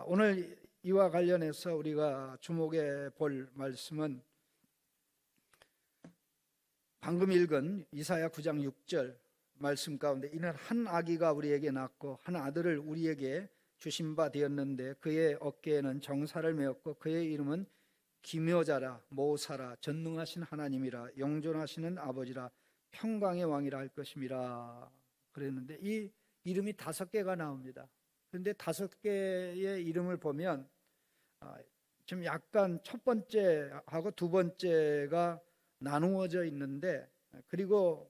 오늘 이와 관련해서 우리가 주목해 볼 말씀은 방금 읽은 이사야 9장 6절 말씀 가운데 이는 한 아기가 우리에게 낳고 한 아들을 우리에게 주신 바 되었는데 그의 어깨에는 정사를 메었고 그의 이름은 기묘자라 모사라 전능하신 하나님이라 영존하시는 아버지라 평강의 왕이라 할 것임이라 그랬는데 이 이름이 5개가 나옵니다. 그런데 5개의 이름을 보면 좀 약간 첫 번째하고 두 번째가 나누어져 있는데 그리고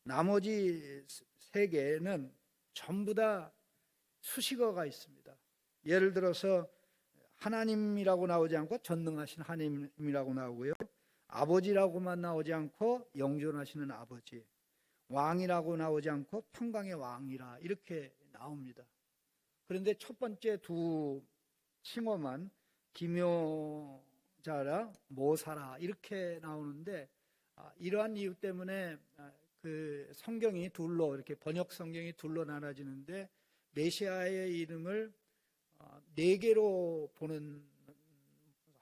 나머지 3개는 전부 다 수식어가 있습니다. 예를 들어서 하나님이라고 나오지 않고 전능하신 하나님이라고 나오고요, 아버지라고만 나오지 않고 영존하시는 아버지, 왕이라고 나오지 않고 평강의 왕이라 이렇게 나옵니다. 그런데 첫 번째 두 칭호만 기묘자라 모사라 이렇게 나오는데 이러한 이유 때문에 그 성경이 둘로 이렇게 번역 성경이 둘로 나눠지는데 메시아의 이름을 4개로 보는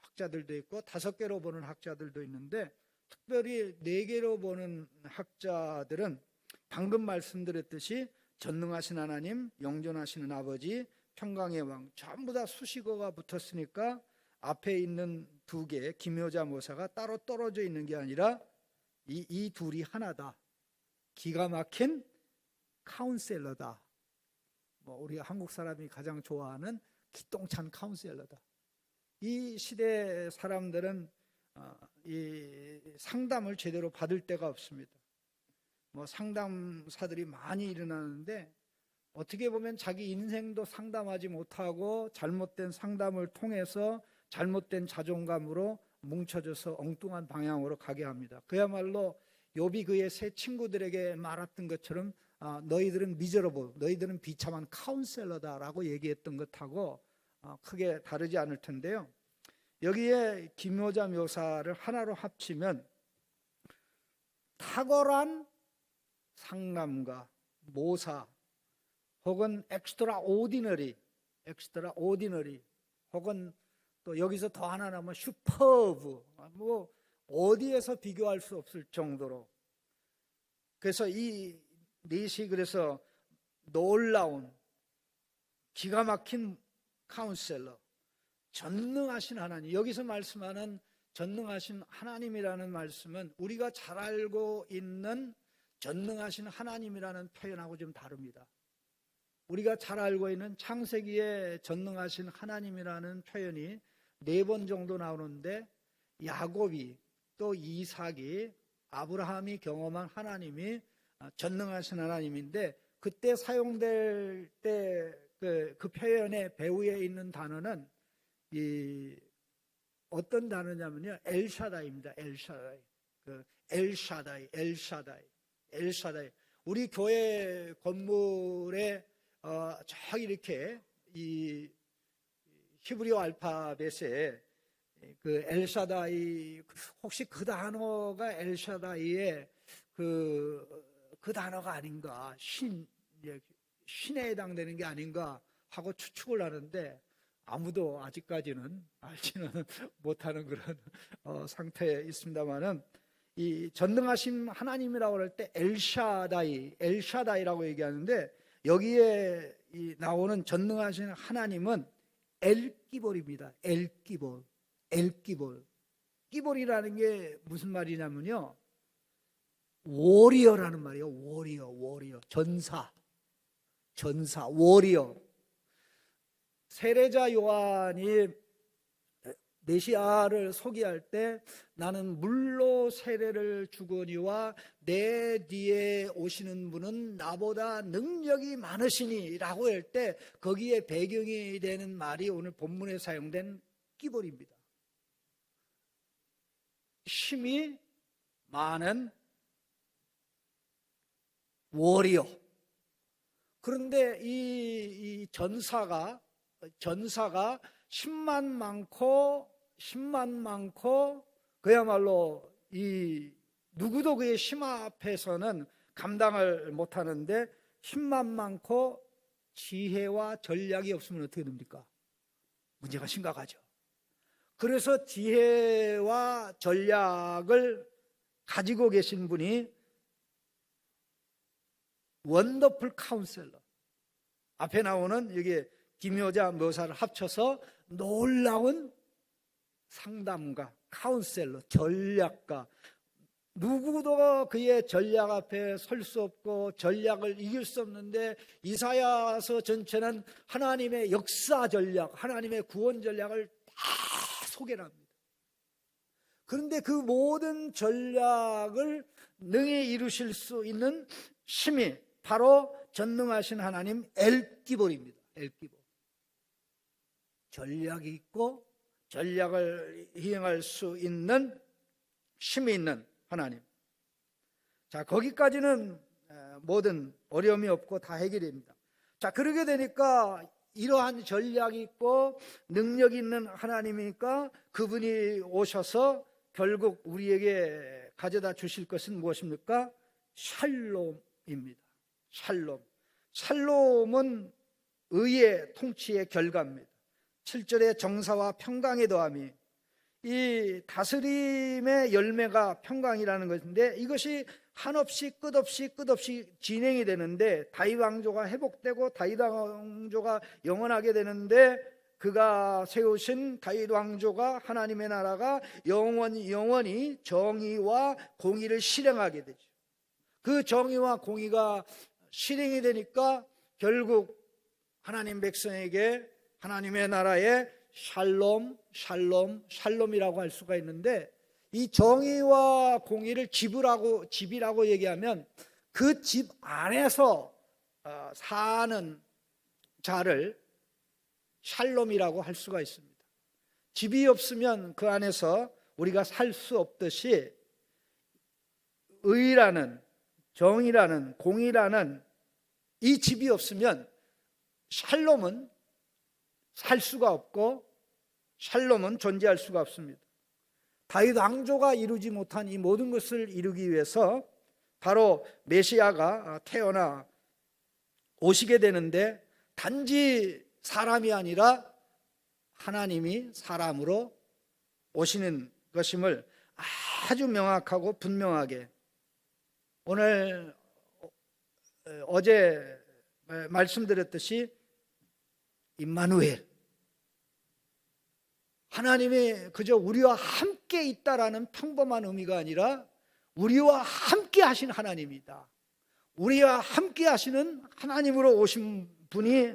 학자들도 있고 5개로 보는 학자들도 있는데 특별히 4개로 보는 학자들은 방금 말씀드렸듯이 전능하신 하나님, 영존하시는 아버지, 평강의 왕 전부 다 수식어가 붙었으니까 앞에 있는 2개 기묘자 모사가 따로 떨어져 있는 게 아니라 이 둘이 하나다. 기가 막힌 카운셀러다. 우리 한국 사람이 가장 좋아하는 기똥찬 카운셀러다. 이 시대 사람들은 이 상담을 제대로 받을 데가 없습니다. 상담사들이 많이 일어나는데 어떻게 보면 자기 인생도 상담하지 못하고 잘못된 상담을 통해서 잘못된 자존감으로 뭉쳐져서 엉뚱한 방향으로 가게 합니다. 그야말로 욥이 그의 세 친구들에게 말했던 것처럼 너희들은 미저러블, 너희들은 비참한 카운셀러다라고 얘기했던 것하고 크게 다르지 않을 텐데요. 여기에 기묘자 묘사를 하나로 합치면 탁월한 상남과 모사 혹은 엑스트라 오디너리 혹은 또 여기서 더 하나 나면 슈퍼브, 어디에서 비교할 수 없을 정도로. 그래서 이 넷이 그래서 놀라운 기가 막힌 카운셀러, 전능하신 하나님. 여기서 말씀하는 전능하신 하나님이라는 말씀은 우리가 잘 알고 있는 전능하신 하나님이라는 표현하고 좀 다릅니다. 우리가 잘 알고 있는 창세기에 전능하신 하나님이라는 표현이 4번 정도 나오는데 야곱이 또 이삭이 아브라함이 경험한 하나님이 전능하신 하나님인데 그때 사용될 때 그 표현의 배후에 있는 단어는 어떤 단어냐면요, 엘샤다이입니다. 엘샤다이. 우리 교회 건물에 저기 이렇게 이 히브리어 알파벳에 그 엘샤다이, 혹시 그 단어가 엘샤다이의 그 단어가 아닌가, 신에 해당되는 게 아닌가 하고 추측을 하는데 아무도 아직까지는 알지는 못하는 그런 상태에 있습니다만은 이 전능하신 하나님이라고 할 때 엘샤다이라고 얘기하는데 여기에 나오는 전능하신 하나님은 엘기볼입니다. 엘기볼. 기볼이라는 게 무슨 말이냐면요, 워리어라는 말이에요. 워리어. 전사, 워리어. 세례자 요한이 메시아를 소개할 때 나는 물로 세례를 주거니와 내 뒤에 오시는 분은 나보다 능력이 많으시니 라고 할 때 거기에 배경이 되는 말이 오늘 본문에 사용된 기볼입니다. 힘이 많은 워리어. 그런데 이 전사가 힘만 많고 그야말로 이 누구도 그의 힘 앞에서는 감당을 못하는데 힘만 많고 지혜와 전략이 없으면 어떻게 됩니까? 문제가 심각하죠. 그래서 지혜와 전략을 가지고 계신 분이 원더풀 카운셀러, 앞에 나오는 여기 기묘자 묘사를 합쳐서 놀라운 상담가, 카운셀러, 전략가, 누구도 그의 전략 앞에 설 수 없고 전략을 이길 수 없는데 이사야서 전체는 하나님의 역사 전략, 하나님의 구원 전략을 다 소개를 합니다. 그런데 그 모든 전략을 능히 이루실 수 있는 힘이 바로 전능하신 하나님 엘기볼입니다. 엘기볼. 전략이 있고 전략을 이행할 수 있는 힘이 있는 하나님. 자, 거기까지는 모든 어려움이 없고 다 해결됩니다. 자, 그러게 되니까 이러한 전략이 있고 능력이 있는 하나님이니까 그분이 오셔서 결국 우리에게 가져다 주실 것은 무엇입니까? 샬롬입니다. 샬롬. 샬롬은 의의 통치의 결과입니다. 7절에 정사와 평강의 더함이, 이 다스림의 열매가 평강이라는 것인데 이것이 한없이 끝없이 진행이 되는데 다윗 왕조가 회복되고 다윗 왕조가 영원하게 되는데 그가 세우신 다윗 왕조가, 하나님의 나라가 영원히 정의와 공의를 실행하게 되죠. 그 정의와 공의가 실행이 되니까 결국 하나님 백성에게 하나님의 나라에 샬롬이라고 할 수가 있는데, 이 정의와 공의를 집이라고 얘기하면 그 집 안에서 사는 자를 샬롬이라고 할 수가 있습니다. 집이 없으면 그 안에서 우리가 살 수 없듯이 의라는, 정의라는, 공의라는 이 집이 없으면 샬롬은 살 수가 없고 샬롬은 존재할 수가 없습니다. 다윗 왕조가 이루지 못한 이 모든 것을 이루기 위해서 바로 메시아가 태어나 오시게 되는데, 단지 사람이 아니라 하나님이 사람으로 오시는 것임을 아주 명확하고 분명하게, 오늘 어제 말씀드렸듯이 임마누엘, 하나님이 그저 우리와 함께 있다라는 평범한 의미가 아니라 우리와 함께 하신 하나님이다. 우리와 함께 하시는 하나님으로 오신 분이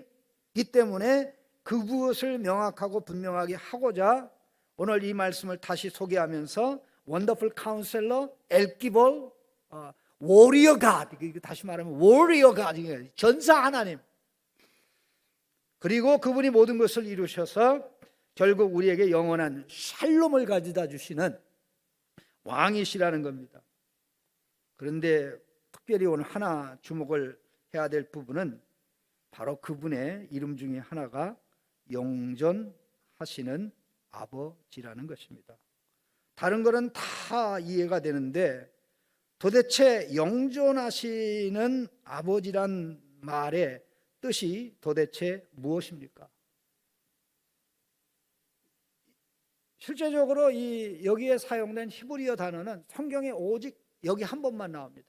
있기 때문에 그것을 명확하고 분명하게 하고자 오늘 이 말씀을 다시 소개하면서 원더풀 카운셀러, 엘기볼, 워리어 갓, 다시 말하면 워리어 갓, 전사 하나님, 그리고 그분이 모든 것을 이루셔서 결국 우리에게 영원한 샬롬을 가져다 주시는 왕이시라는 겁니다. 그런데 특별히 오늘 하나 주목을 해야 될 부분은 바로 그분의 이름 중에 하나가 영존하시는 아버지라는 것입니다. 다른 거는 다 이해가 되는데 도대체 영존하시는 아버지란 말의 뜻이 도대체 무엇입니까? 실제적으로 여기에 사용된 히브리어 단어는 성경에 오직 여기 한 번만 나옵니다.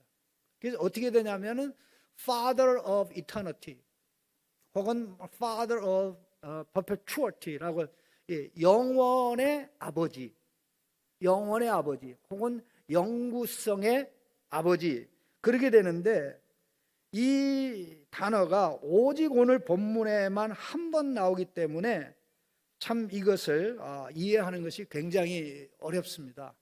그래서 어떻게 되냐면은 Father of Eternity 혹은 Father of Perpetuity라고, 영원의 아버지, 영원의 아버지 혹은 영구성의 아버지, 그렇게 되는데 이 단어가 오직 오늘 본문에만 한 번 나오기 때문에 참 이것을 이해하는 것이 굉장히 어렵습니다.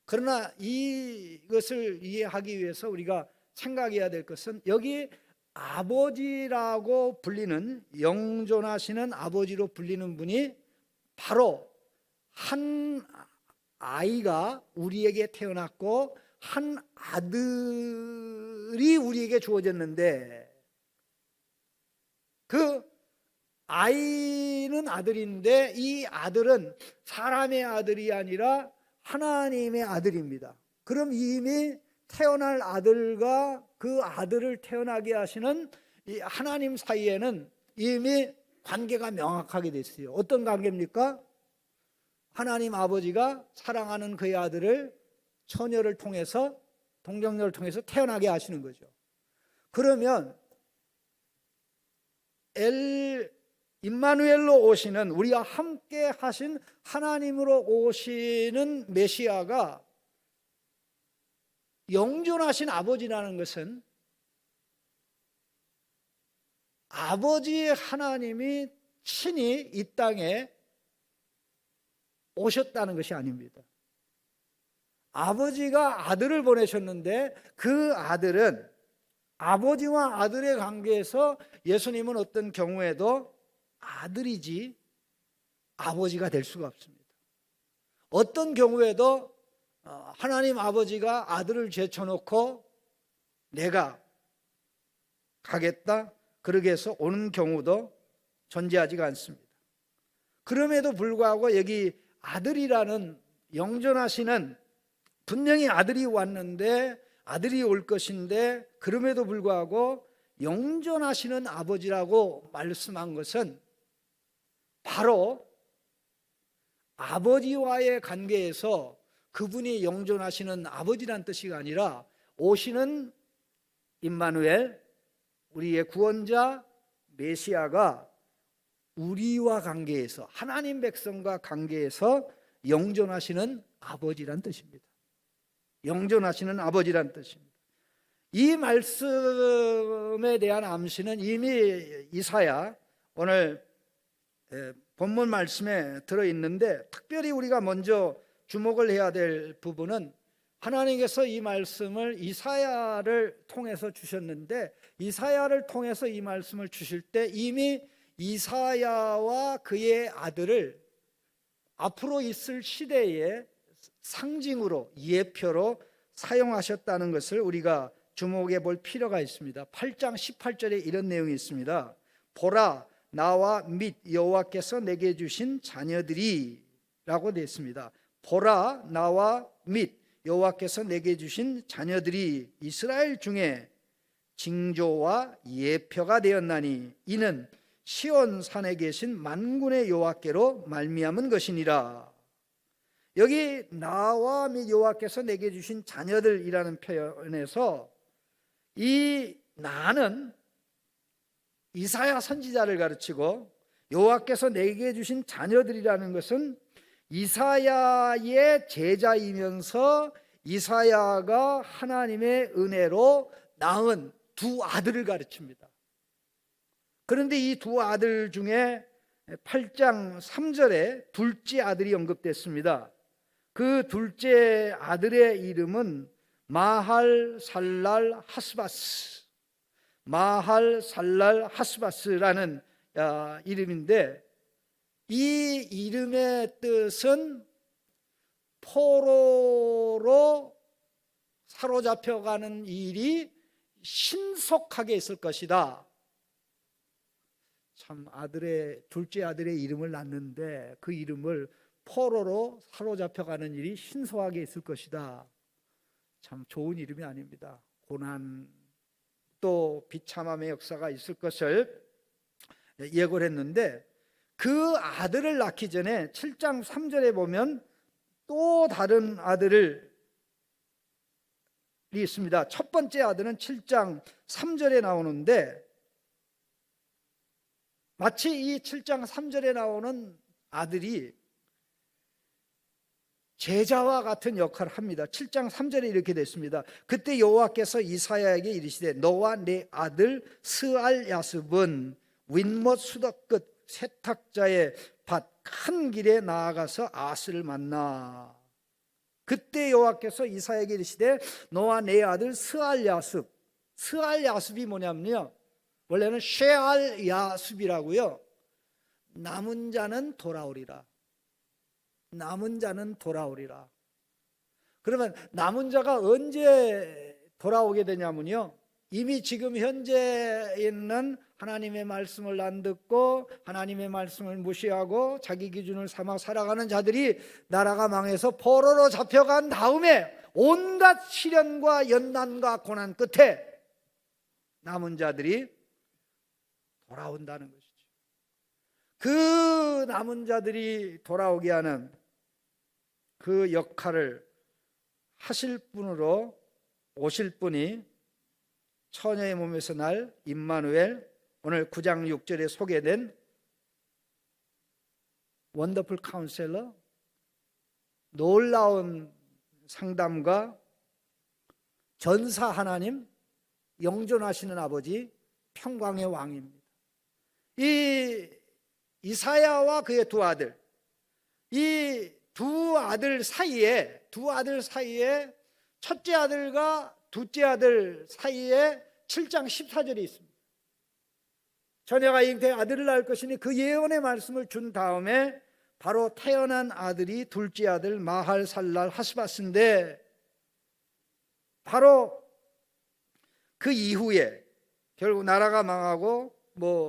그러나 이것을 이해하기 위해서 우리가 생각해야 될 것은 여기 아버지라고 불리는, 영존하시는 아버지로 불리는 분이 바로 한 아이가 우리에게 태어났고 한 아들이 우리에게 주어졌는데, 그 아이는 아들인데 이 아들은 사람의 아들이 아니라 하나님의 아들입니다. 그럼 이미 태어날 아들과 그 아들을 태어나게 하시는 이 하나님 사이에는 이미 관계가 명확하게 됐어요. 어떤 관계입니까? 하나님 아버지가 사랑하는 그의 아들을 처녀를 통해서, 동정녀를 통해서 태어나게 하시는 거죠. 그러면 임마누엘로 오시는, 우리와 함께 하신 하나님으로 오시는 메시아가 영존하신 아버지라는 것은 아버지 하나님이 친히 이 땅에 오셨다는 것이 아닙니다. 아버지가 아들을 보내셨는데 그 아들은, 아버지와 아들의 관계에서 예수님은 어떤 경우에도 아들이지 아버지가 될 수가 없습니다. 어떤 경우에도 하나님 아버지가 아들을 제쳐놓고 내가 가겠다 그러게 해서 오는 경우도 존재하지가 않습니다. 그럼에도 불구하고 여기 아들이라는, 영존하시는, 분명히 아들이 왔는데, 아들이 올 것인데, 그럼에도 불구하고 영존하시는 아버지라고 말씀한 것은 바로 아버지와의 관계에서 그분이 영존하시는 아버지란 뜻이 아니라 오시는 임마누엘, 우리의 구원자 메시아가 우리와 관계에서, 하나님 백성과 관계에서 영존하시는 아버지란 뜻입니다. 영존하시는 아버지란 뜻입니다. 이 말씀에 대한 암시는 이미 이사야, 오늘 본문 말씀에 들어있는데, 특별히 우리가 먼저 주목을 해야 될 부분은 하나님께서 이 말씀을 이사야를 통해서 주셨는데, 이사야를 통해서 이 말씀을 주실 때 이미 이사야와 그의 아들을 앞으로 있을 시대의 상징으로, 예표로 사용하셨다는 것을 우리가 주목해 볼 필요가 있습니다. 8장 18절에 이런 내용이 있습니다. 보라, 나와 및 여호와께서 내게 주신 자녀들이 라고 되어 있습니다. 보라, 나와 및 여호와께서 내게 주신 자녀들이 이스라엘 중에 징조와 예표가 되었나니 이는 시온 산에 계신 만군의 여호와께로 말미암은 것이니라. 여기 나와 및 여호와께서 내게 주신 자녀들이라는 표현에서 이 나는 이사야 선지자를 가르치고, 여호와께서 내게 주신 자녀들이라는 것은 이사야의 제자이면서 이사야가 하나님의 은혜로 낳은 두 아들을 가르칩니다. 그런데 이 두 아들 중에 8장 3절에 둘째 아들이 언급됐습니다. 그 둘째 아들의 이름은 마할 살랄 하스바스, 마할 살랄 하스바스라는 이름인데, 이 이름의 뜻은 포로로 사로잡혀가는 일이 신속하게 있을 것이다. 참, 둘째 아들의 이름을 낳는데 그 이름을 포로로 사로잡혀가는 일이 신속하게 있을 것이다. 참 좋은 이름이 아닙니다. 고난, 또 비참함의 역사가 있을 것을 예고를 했는데, 그 아들을 낳기 전에 7장 3절에 보면 또 다른 아들이 있습니다. 첫 번째 아들은 7장 3절에 나오는데, 마치 이 7장 3절에 나오는 아들이 제자와 같은 역할을 합니다. 7장 3절에 이렇게 됐습니다. 그때 여호와께서 이사야에게 이르시되 너와 내 아들 스알야습은 윗못 수덕 끝 세탁자의 밭 큰 길에 나아가서 아스를 만나. 그때 여호와께서 이사야에게 이르시되 너와 내 아들 스알야습, 스알야습이 뭐냐면요, 원래는 쉐알야습이라고요, 남은 자는 돌아오리라, 남은 자는 돌아오리라. 그러면 남은 자가 언제 돌아오게 되냐면요, 이미 지금 현재 있는 하나님의 말씀을 안 듣고 하나님의 말씀을 무시하고 자기 기준을 삼아 살아가는 자들이 나라가 망해서 포로로 잡혀간 다음에 온갖 시련과 연단과 고난 끝에 남은 자들이 돌아온다는 것이죠. 그 남은 자들이 돌아오게 하는 그 역할을 하실 분으로 오실 분이 처녀의 몸에서 날 임마누엘, 오늘 9장 6절에 소개된 원더풀 카운셀러, 놀라운 상담가, 전사 하나님, 영존하시는 아버지, 평강의 왕입니다. 이 이사야와 그의 두 아들, 이 두 아들 사이에 첫째 아들과 둘째 아들 사이에 7장 14절이 있습니다. 처녀가 잉태해 아들을 낳을 것이니 그 예언의 말씀을 준 다음에 바로 태어난 아들이 둘째 아들 마할살랄 하스바스인데, 바로 그 이후에 결국 나라가 망하고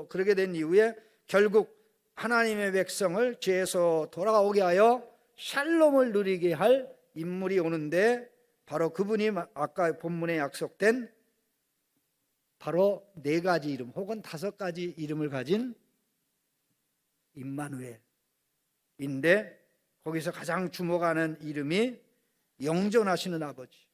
그러게 된 이후에 결국 하나님의 백성을 죄에서 돌아오게 하여 샬롬을 누리게 할 인물이 오는데, 바로 그분이 아까 본문에 약속된 바로 4가지 이름 혹은 5가지 이름을 가진 임마누엘인데, 거기서 가장 주목하는 이름이 영존하시는 아버지.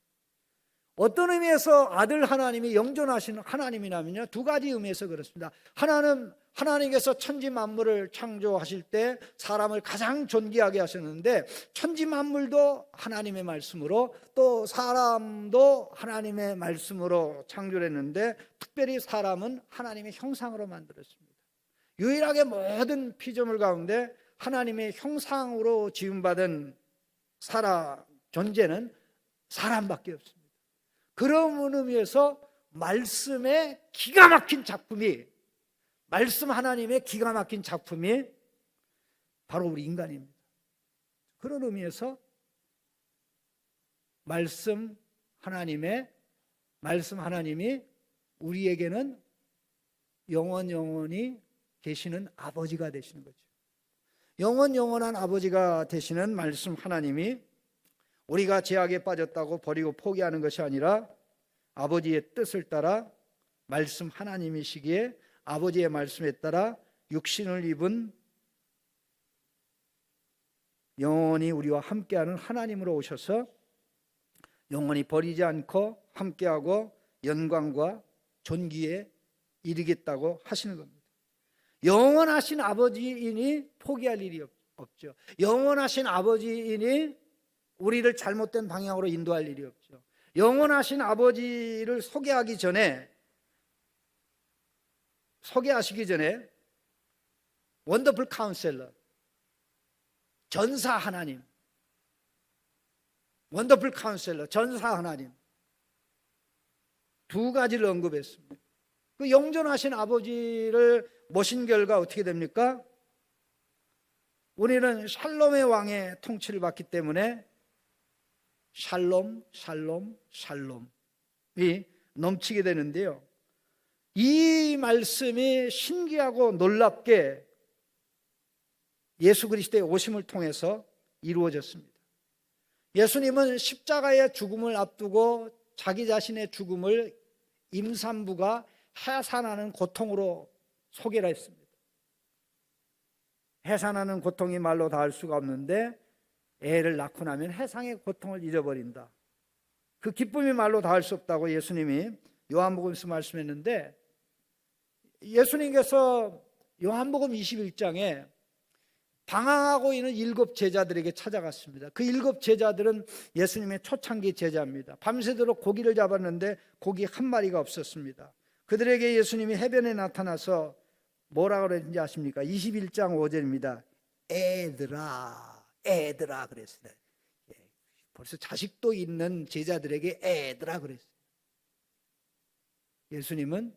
어떤 의미에서 아들 하나님이 영존하시는 하나님이냐면요, 2가지 의미에서 그렇습니다. 하나는 하나님께서 천지 만물을 창조하실 때 사람을 가장 존귀하게 하셨는데, 천지 만물도 하나님의 말씀으로, 또 사람도 하나님의 말씀으로 창조를 했는데, 특별히 사람은 하나님의 형상으로 만들었습니다. 유일하게 모든 피조물 가운데 하나님의 형상으로 지음받은 존재는 사람밖에 없습니다. 그런 의미에서 말씀의 기가 막힌 작품이, 말씀 하나님의 기가 막힌 작품이 바로 우리 인간입니다. 그런 의미에서 말씀 하나님이 우리에게는 영원히 계시는 아버지가 되시는 거죠. 영원한 아버지가 되시는 말씀 하나님이 우리가 죄악에 빠졌다고 버리고 포기하는 것이 아니라 아버지의 뜻을 따라, 말씀 하나님이시기에 아버지의 말씀에 따라 육신을 입은 영원히 우리와 함께하는 하나님으로 오셔서 영원히 버리지 않고 함께하고 영광과 존귀에 이르겠다고 하시는 겁니다. 영원하신 아버지이니 포기할 일이 없죠. 영원하신 아버지이니 우리를 잘못된 방향으로 인도할 일이 없죠. 영원하신 아버지를 소개하시기 전에 원더풀 카운셀러, 전사 하나님, 원더풀 카운셀러, 전사 하나님 2가지를 언급했습니다. 그 영존하신 아버지를 모신 결과 어떻게 됩니까? 우리는 샬롬의 왕의 통치를 받기 때문에 샬롬이 넘치게 되는데요, 이 말씀이 신기하고 놀랍게 예수 그리스도의 오심을 통해서 이루어졌습니다. 예수님은 십자가의 죽음을 앞두고 자기 자신의 죽음을 임산부가 해산하는 고통으로 소개를 했습니다. 해산하는 고통이 말로 다 할 수가 없는데, 애를 낳고 나면 해상의 고통을 잊어버린다. 그 기쁨이 말로 다 할 수 없다고 예수님이 요한복음에서 말씀했는데, 예수님께서 요한복음 21장에 방황하고 있는 7 제자들에게 찾아갔습니다. 그 7 제자들은 예수님의 초창기 제자입니다. 밤새도록 고기를 잡았는데 고기 한 마리가 없었습니다. 그들에게 예수님이 해변에 나타나서 뭐라고 그랬는지 아십니까? 21장 5절입니다. 애들아 그랬어요. 벌써 자식도 있는 제자들에게 애들아 그랬어요. 예수님은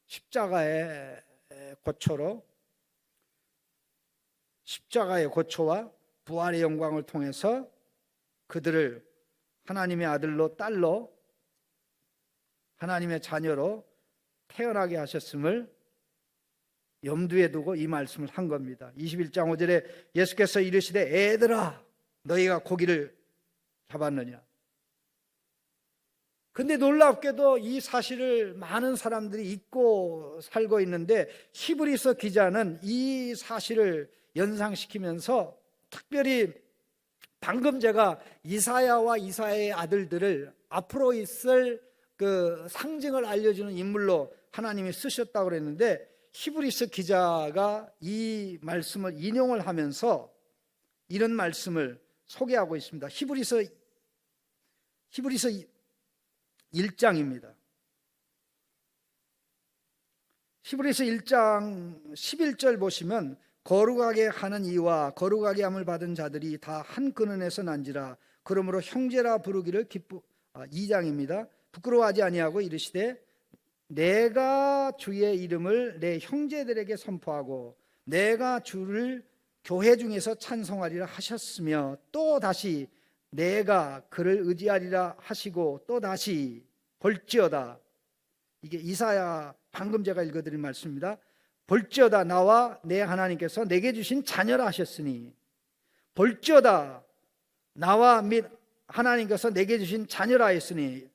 십자가의 고초와 부활의 영광을 통해서 그들을 하나님의 아들로, 딸로, 하나님의 자녀로 태어나게 하셨음을 염두에 두고 이 말씀을 한 겁니다. 21장 5절에 예수께서 이르시되 애들아 너희가 고기를 잡았느냐. 근데 놀랍게도 이 사실을 많은 사람들이 잊고 살고 있는데 히브리서 기자는 이 사실을 연상시키면서 특별히 방금 제가 이사야와 이사야의 아들들을 앞으로 있을 그 상징을 알려주는 인물로 하나님이 쓰셨다고 그랬는데 히브리서 기자가 이 말씀을 인용을 하면서 이런 말씀을 소개하고 있습니다. 히브리서 1장입니다. 히브리서 1장 11절 보시면 거룩하게 하는 이와 거룩하게 함을 받은 자들이 다 한 근원에서 난지라. 그러므로 형제라 부르기를 2장입니다. 부끄러워하지 아니하고 이르시되 내가 주의 이름을 내 형제들에게 선포하고 내가 주를 교회 중에서 찬송하리라 하셨으며 또 다시 내가 그를 의지하리라 하시고 또 다시 볼지어다. 이게 이사야 방금 제가 읽어드린 말씀입니다. 볼지어다 나와 내 하나님께서 내게 주신 자녀라 하셨으니, 볼지어다 나와 및 하나님께서 내게 주신 자녀라 했으니,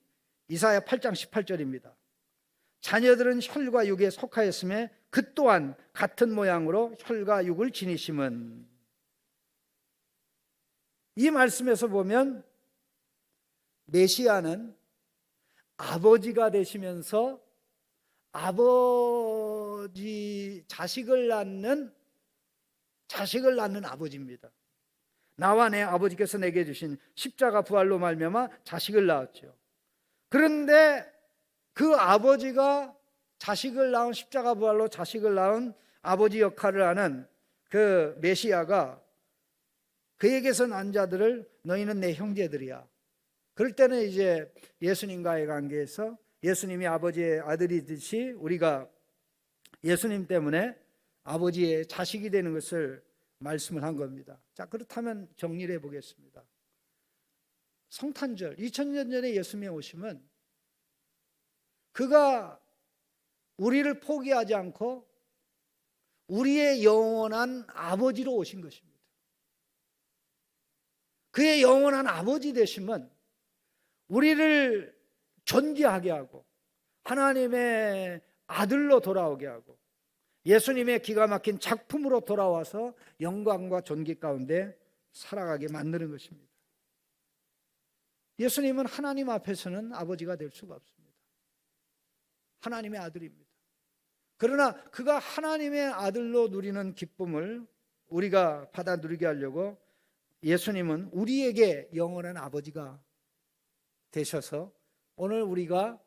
이사야 8장 18절입니다. 자녀들은 혈과 육에 속하였으며 그 또한 같은 모양으로 혈과 육을 지니심은. 이 말씀에서 보면 메시아는 아버지가 되시면서 자식을 낳는 아버지입니다. 나와 내 아버지께서 내게 주신 십자가 부활로 말미암아 자식을 낳았죠. 그런데 그 아버지가 자식을 낳은, 십자가 부활로 자식을 낳은 아버지 역할을 하는 그 메시아가 그에게서 난 자들을 너희는 내 형제들이야. 그럴 때는 이제 예수님과의 관계에서 예수님이 아버지의 아들이듯이 우리가 예수님 때문에 아버지의 자식이 되는 것을 말씀을 한 겁니다. 자, 그렇다면 정리를 해보겠습니다. 성탄절 2000년 전에 예수님이 오시면 그가 우리를 포기하지 않고 우리의 영원한 아버지로 오신 것입니다. 그의 영원한 아버지 되심은 우리를 존귀하게 하고 하나님의 아들로 돌아오게 하고 예수님의 기가 막힌 작품으로 돌아와서 영광과 존귀 가운데 살아가게 만드는 것입니다. 예수님은 하나님 앞에서는 아버지가 될 수가 없습니다. 하나님의 아들입니다. 그러나 그가 하나님의 아들로 누리는 기쁨을 우리가 받아 누리게 하려고 예수님은 우리에게 영원한 아버지가 되셔서 오늘 우리가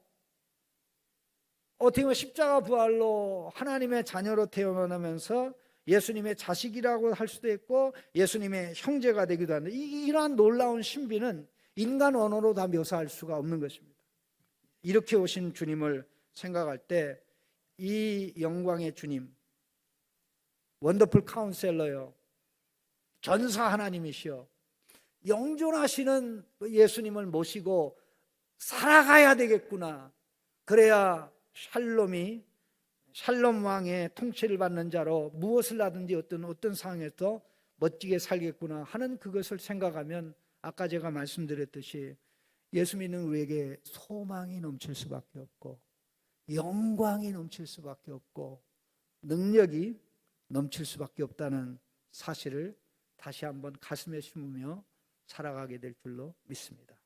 어떻게 보면 십자가 부활로 하나님의 자녀로 태어나면서 예수님의 자식이라고 할 수도 있고 예수님의 형제가 되기도 하는데 이러한 놀라운 신비는 인간 언어로 다 묘사할 수가 없는 것입니다. 이렇게 오신 주님을 생각할 때 이 영광의 주님, 원더풀 카운셀러요, 전사 하나님이시여, 영존하시는 예수님을 모시고 살아가야 되겠구나. 그래야 샬롬 왕의 통치를 받는 자로 무엇을 하든지 어떤 상황에서 멋지게 살겠구나 하는 그것을 생각하면 아까 제가 말씀드렸듯이 예수 믿는 우리에게 소망이 넘칠 수밖에 없고 영광이 넘칠 수밖에 없고 능력이 넘칠 수밖에 없다는 사실을 다시 한번 가슴에 심으며 살아가게 될 줄로 믿습니다.